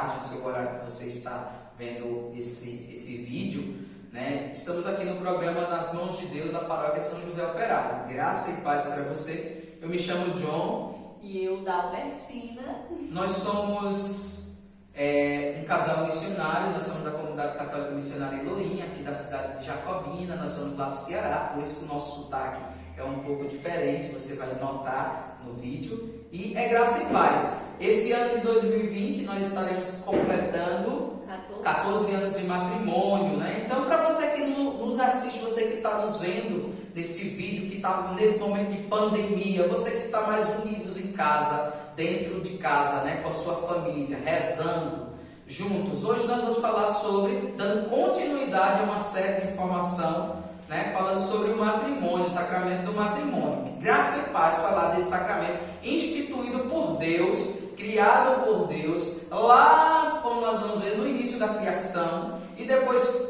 tarde, no seu horário que você está vendo esse vídeo, né? Estamos aqui no programa Nas Mãos de Deus da Paróquia São José Operário. Graça e paz para você. Eu me chamo John. E eu, Dalbertina. Nós somos um casal missionário, nós somos da Comunidade Católica Missionária Lourinha, aqui da cidade de Jacobina, nós somos lá do Ceará, por isso que o nosso sotaque é um pouco diferente, você vai notar no vídeo. E é graça e paz. Esse ano de 2020 nós estaremos completando 14 anos de matrimônio, né? Então, para você que nos assiste, você que está nos vendo neste vídeo, que está nesse momento de pandemia, você que está mais unidos em casa, dentro de casa, né, com a sua família, rezando juntos. Hoje nós vamos falar sobre, dando continuidade a uma série de informação, né, falando sobre o matrimônio, o sacramento do matrimônio. Graça e paz falar desse sacramento instituído por Deus, criado por Deus, lá, como nós vamos ver, no início da criação, e depois,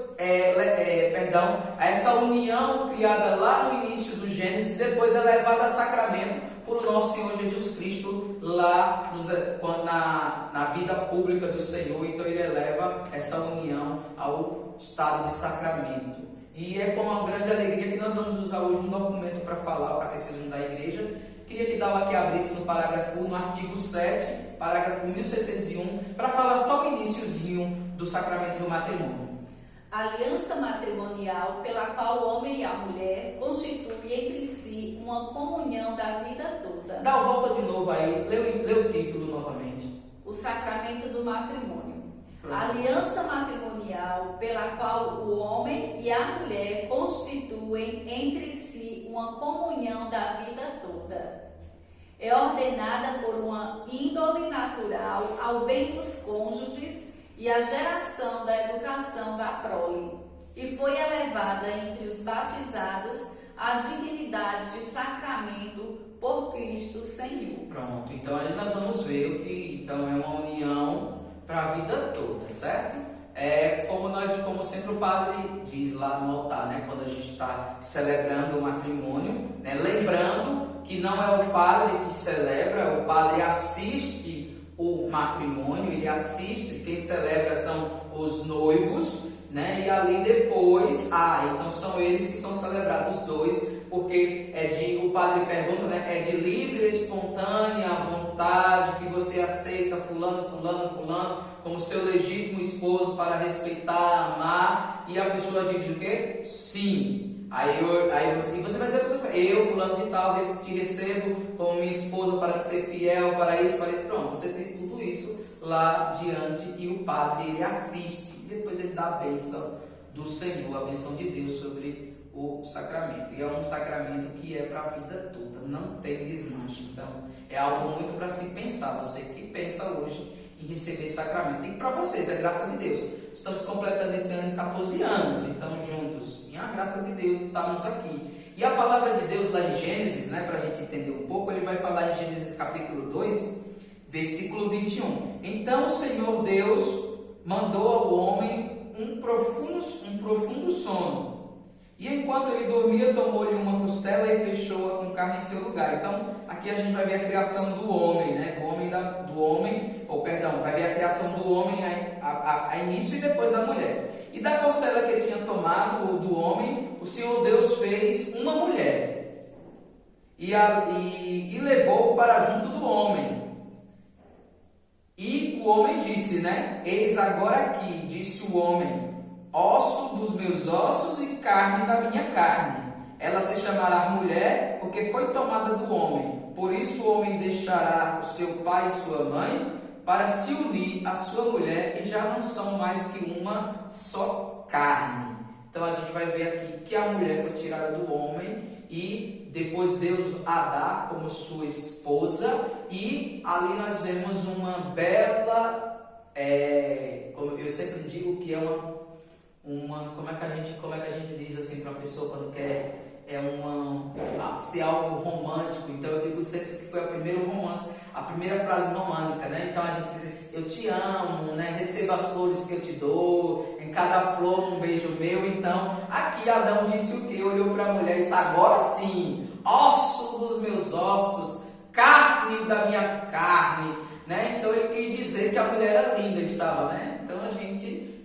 essa união criada lá no início do Gênesis, depois é levada a sacramento por o nosso Senhor Jesus Cristo lá na vida pública do Senhor. Então ele eleva essa união ao estado de sacramento. E é com uma grande alegria que nós vamos usar hoje um documento para falar o Catecismo da Igreja. Queria que Dal aqui abrisse no artigo 7, parágrafo 1601, para falar só o iniciozinho do sacramento do matrimônio. Aliança matrimonial pela qual o homem e a mulher constituem entre si uma comunhão da vida toda. Dá volta de novo aí, lê o título novamente. O sacramento do matrimônio. Pronto. Aliança matrimonial pela qual o homem e a mulher constituem entre si uma comunhão da vida toda. É ordenada por uma índole natural ao bem dos cônjuges e à geração da educação da prole, e foi elevada entre os batizados à dignidade de sacramento por Cristo Senhor. Pronto, então aí nós vamos ver o que então é uma união para a vida toda, certo? Como sempre o padre diz lá no altar, né? Quando a gente está celebrando o matrimônio, né? Lembrando que não é o padre que celebra, o padre assiste o matrimônio, ele assiste, quem celebra são os noivos, né? E ali depois, então são eles que são celebrados os dois, porque o padre pergunta, né? É de livre, espontânea vontade que você aceita fulano como seu legítimo esposo para respeitar, amar, e a pessoa diz o quê? Sim. E você vai dizer, eu, fulano de tal, te recebo como minha esposa para te ser fiel, para isso, pronto, você tem tudo isso lá diante, e o padre, ele assiste, e depois ele dá a bênção do Senhor, a bênção de Deus sobre o sacramento. E é um sacramento que é para a vida toda, não tem desmanche. Então, é algo muito para se pensar, você que pensa hoje em receber sacramento. E para vocês, é graça de Deus. Estamos completando esse ano 14 anos, então juntos, e a graça de Deus estamos aqui. E a palavra de Deus lá em Gênesis, né, para a gente entender um pouco, ele vai falar em Gênesis capítulo 2, versículo 21. Então o Senhor Deus mandou ao homem um profundo sono. E enquanto ele dormia, tomou-lhe uma costela e fechou-a com carne em seu lugar. Então, aqui a gente vai ver a criação do homem, né? Vai ver a criação do homem a início e depois da mulher. E da costela que ele tinha tomado do homem, o Senhor Deus fez uma mulher e levou para junto do homem. E o homem disse, né? Eis agora aqui, disse o homem, osso dos meus ossos e carne da minha carne. Ela se chamará mulher, porque foi tomada do homem. Por isso o homem deixará o seu pai e sua mãe, para se unir à sua mulher, e já não são mais que uma só carne. Então a gente vai ver aqui que a mulher foi tirada do homem, e depois Deus a dá como sua esposa, e ali nós vemos uma bela, como eu sempre digo que é como é que a gente diz assim para uma pessoa quando quer ser algo romântico? Então eu digo sempre que foi o primeiro romance, a primeira frase romântica, né? Então a gente diz, eu te amo, né? Receba as flores que eu te dou, em cada flor um beijo meu. Então aqui Adão disse o quê? Olhou para a mulher e disse, agora sim, osso dos meus ossos, carne da minha carne, né? Então ele quis dizer que a mulher era linda, ele estava, né? Então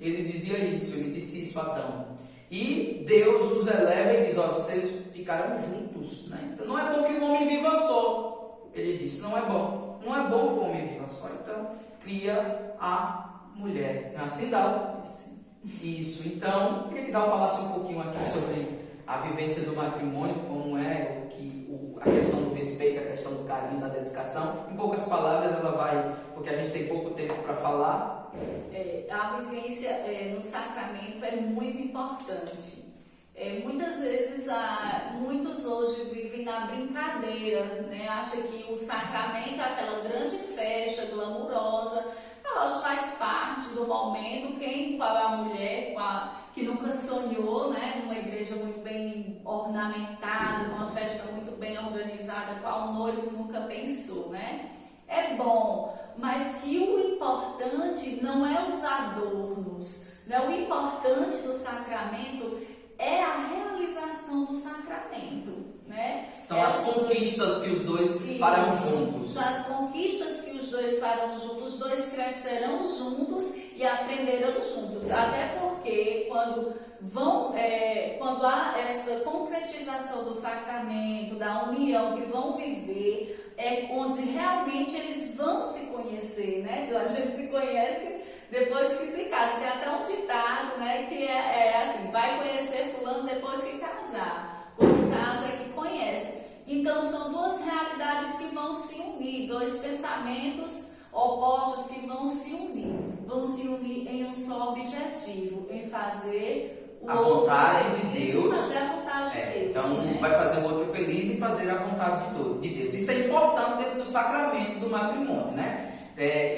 ele dizia isso, ele disse isso a Adão. E Deus os eleva e diz, ó, vocês ficaram juntos, né? Então não é bom que o homem viva só. Ele disse, não é bom que o homem viva só. Então cria a mulher. Não é assim, Dal? Isso. Então, eu queria que Dal falasse um pouquinho aqui sobre a vivência do matrimônio, como é a questão do respeito, a questão do carinho, da dedicação. Em poucas palavras, ela vai, porque a gente tem pouco tempo para falar. A vivência no sacramento é muito importante. Muitas vezes, muitos hoje vivem na brincadeira, né? Acham que o sacramento é aquela grande festa glamurosa. Ela faz parte do momento. Qual é a mulher que nunca sonhou, né, numa igreja muito bem ornamentada, numa festa muito bem organizada, qual o noivo nunca pensou, né? É bom, mas que o importante não é os adornos, né? O importante do sacramento é a realização do sacramento, né? São as conquistas que os dois farão juntos. São as conquistas que os dois farão juntos, os dois crescerão juntos e aprenderão juntos. Até porque quando há essa concretização do sacramento, da união que vão viver, é onde realmente eles vão se conhecer, né? A gente se conhece depois que se casa. Tem até um ditado, né, que é assim, vai conhecer fulano depois que casar. Quando casa é que conhece. Então são duas realidades que vão se unir, dois pensamentos opostos que vão se unir em um só objetivo, em fazer a vontade de Deus. Fazer a vontade de Deus. Então né? vai fazer o outro feliz e fazer a vontade de Deus. Isso é importante dentro do sacramento do matrimônio, né?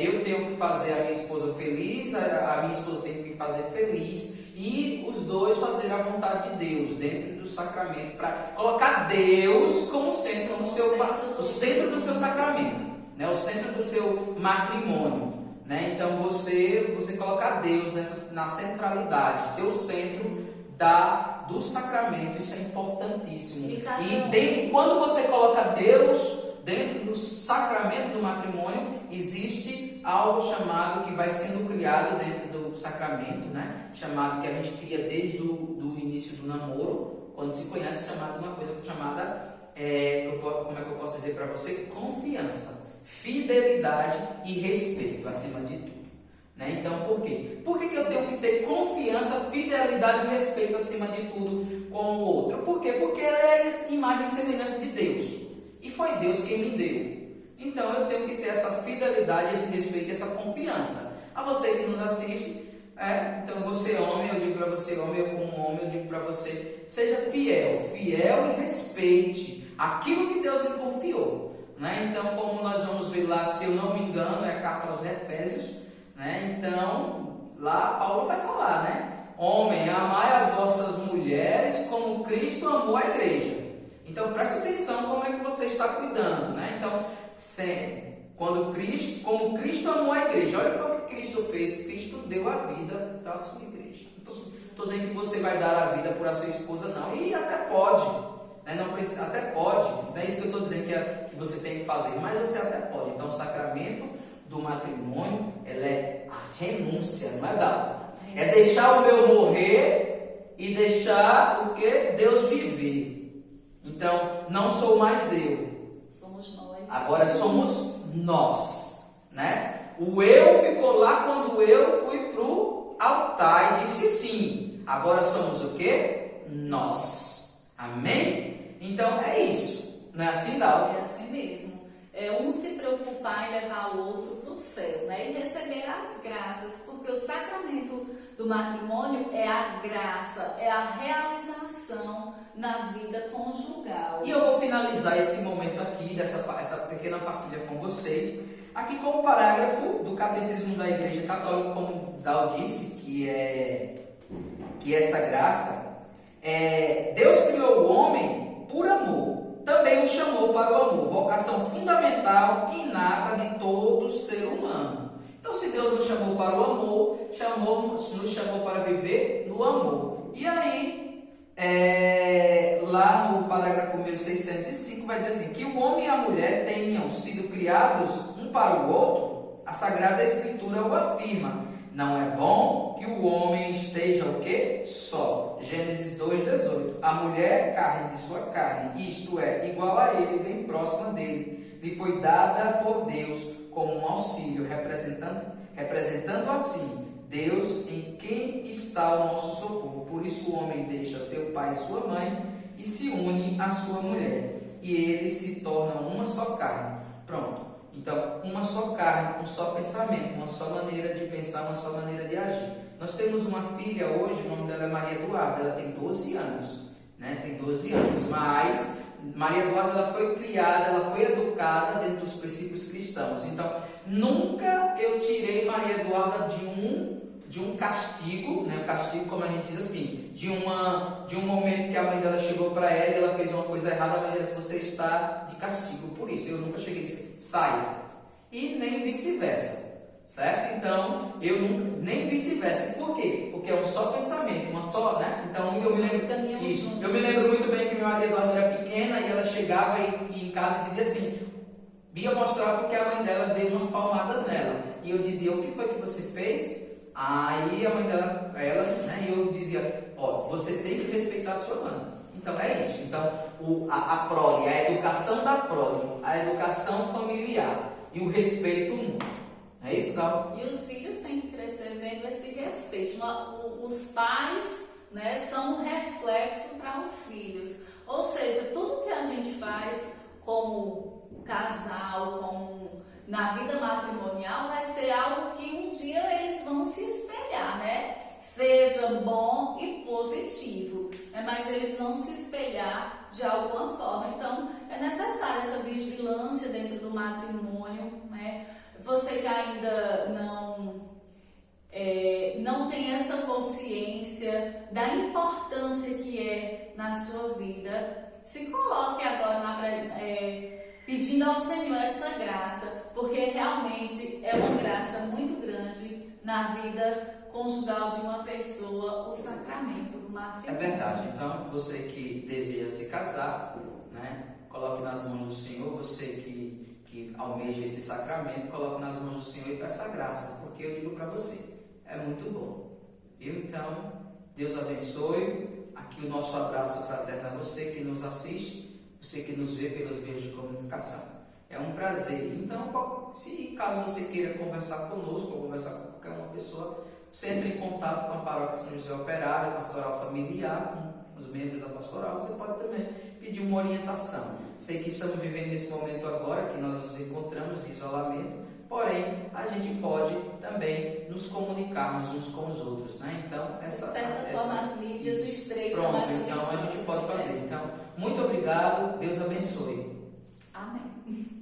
Eu tenho que fazer a minha esposa feliz, a minha esposa tem que me fazer feliz, e os dois fazer a vontade de Deus dentro do sacramento, para colocar Deus como centro no o centro do seu sacramento, né? O centro do seu matrimônio, né? Então você colocar Deus na centralidade, seu centro do sacramento. Isso é importantíssimo. E quando você coloca Deus dentro do sacramento do matrimônio, existe algo chamado, que vai sendo criado dentro do sacramento, né? Chamado, que a gente cria desde do início do namoro, quando se conhece, chamado uma coisa chamada, como é que eu posso dizer para você? Confiança, fidelidade e respeito, acima de tudo. Né? Então, por quê? Por que eu tenho que ter confiança, fidelidade e respeito acima de tudo com o outro? Por quê? Porque ela é a imagem e semelhança de Deus. E foi Deus quem me deu. Então eu tenho que ter essa fidelidade, esse respeito, essa confiança. A você que nos assiste, então você homem, eu digo para você homem, eu como homem, eu digo para você, seja fiel e respeite aquilo que Deus lhe confiou. Né? Então, como nós vamos ver lá, se eu não me engano, é a carta aos Efésios, né? Então, lá Paulo vai falar, né? Homem, amai as vossas mulheres como Cristo amou a igreja. Então preste atenção como é que você está cuidando, né? Então, como Cristo amou a igreja, olha o que Cristo fez. Cristo deu a vida para a sua igreja. Não estou dizendo que você vai dar a vida por a sua esposa, não. E até pode, né? Não precisa, até pode. Não é isso que eu estou dizendo que você tem que fazer, mas você até pode. Então o sacramento do matrimônio, ela é a renúncia, não é dado. É deixar o meu morrer e deixar o que? Deus viver. Então, não sou mais eu. Somos nós. Agora somos nós, né? O eu ficou lá quando eu fui pro altar e disse sim. Agora somos o quê? Nós. Amém? Então, é isso. Não é assim, Dal? É assim mesmo. Um se preocupar em levar o outro para o céu, né? E receber as graças, porque o sacramento do matrimônio é a graça, é a realização na vida conjugal. E eu vou finalizar esse momento aqui, essa pequena partilha com vocês, aqui com o parágrafo do Catecismo da Igreja Católica, como Dal disse, que essa graça, Deus criou o homem por amor, também o chamou para o amor, vocação fundamental e inata de todo ser humano. Então, se Deus nos chamou para o amor, nos chamou para viver no amor. E aí, lá no parágrafo 1605, vai dizer assim, que o homem e a mulher tenham sido criados um para o outro A Sagrada Escritura o afirma. Não é bom que o homem esteja o quê? Só. Gênesis 2:18. A mulher, carne de sua carne, isto é, igual a ele, bem próxima dele. Lhe foi dada por Deus como um auxílio, representando assim Deus em quem está o nosso socorro. Por isso o homem deixa seu pai e sua mãe e se une à sua mulher. E eles se tornam uma só carne. Pronto. Então, uma só carne, um só pensamento, uma só maneira de pensar, uma só maneira de agir. Nós temos uma filha hoje, o nome dela é Maria Eduarda, ela tem 12 anos, né? Tem 12 anos, mas Maria Eduarda ela foi criada, ela foi educada dentro dos princípios cristãos. Então, nunca eu tirei Maria Eduarda de um castigo, né? Um castigo, como a gente diz assim, de um momento que a mãe dela chegou para ela e ela fez uma coisa errada, a mãe dela disse, você está de castigo por isso. Eu nunca cheguei a dizer, saia. E nem vice-versa, certo? Então, eu nunca, nem vice-versa. Por quê? Porque é um só pensamento, uma só, né? Então, eu me lembro muito bem que minha Maria Eduarda era pequena e ela chegava e em casa dizia assim, Bia mostrava porque a mãe dela deu umas palmadas nela. E eu dizia, o que foi que você fez? Aí a mãe dela, né, e eu dizia, ó, você tem que respeitar a sua mãe. Então é isso. Então a prole, a educação da prole, a educação familiar e o respeito mútuo. É isso, não? E os filhos têm que crescer vendo esse respeito. Os pais, né, são um reflexo para os filhos. Ou seja, tudo que a gente faz como casal, na vida matrimonial, vai ser algo que um dia eles vão se espelhar, né? Seja bom e positivo, né? Mas eles vão se espelhar de alguma forma. Então, é necessária essa vigilância dentro do matrimônio, né? Você que ainda não tem essa consciência da importância que é na sua vida, se coloque agora pedindo ao Senhor essa graça, porque realmente é uma graça muito grande na vida conjugal de uma pessoa, o sacramento do matrimônio. É verdade. Então, você que deseja se casar, né, coloque nas mãos do Senhor. Você que almeja esse sacramento, coloque nas mãos do Senhor e peça a graça, porque eu digo para você, é muito bom. Viu? Então, Deus abençoe. Aqui o nosso abraço fraterno a você que nos assiste, você que nos vê pelos meios de comunicação. É um prazer. Então, se caso você queira conversar conosco ou conversar com qualquer uma pessoa, você entra em contato com a Paróquia São José Operário, Pastoral Familiar, com os membros da pastoral, você pode também pedir uma orientação. Sei que estamos vivendo nesse momento agora, que nós nos encontramos de isolamento, porém, a gente pode também nos comunicarmos uns com os outros, né? Então, de certa forma, as mídias estreitam. Pronto, então a gente pode fazer. Então, muito obrigado, Deus abençoe. Amém.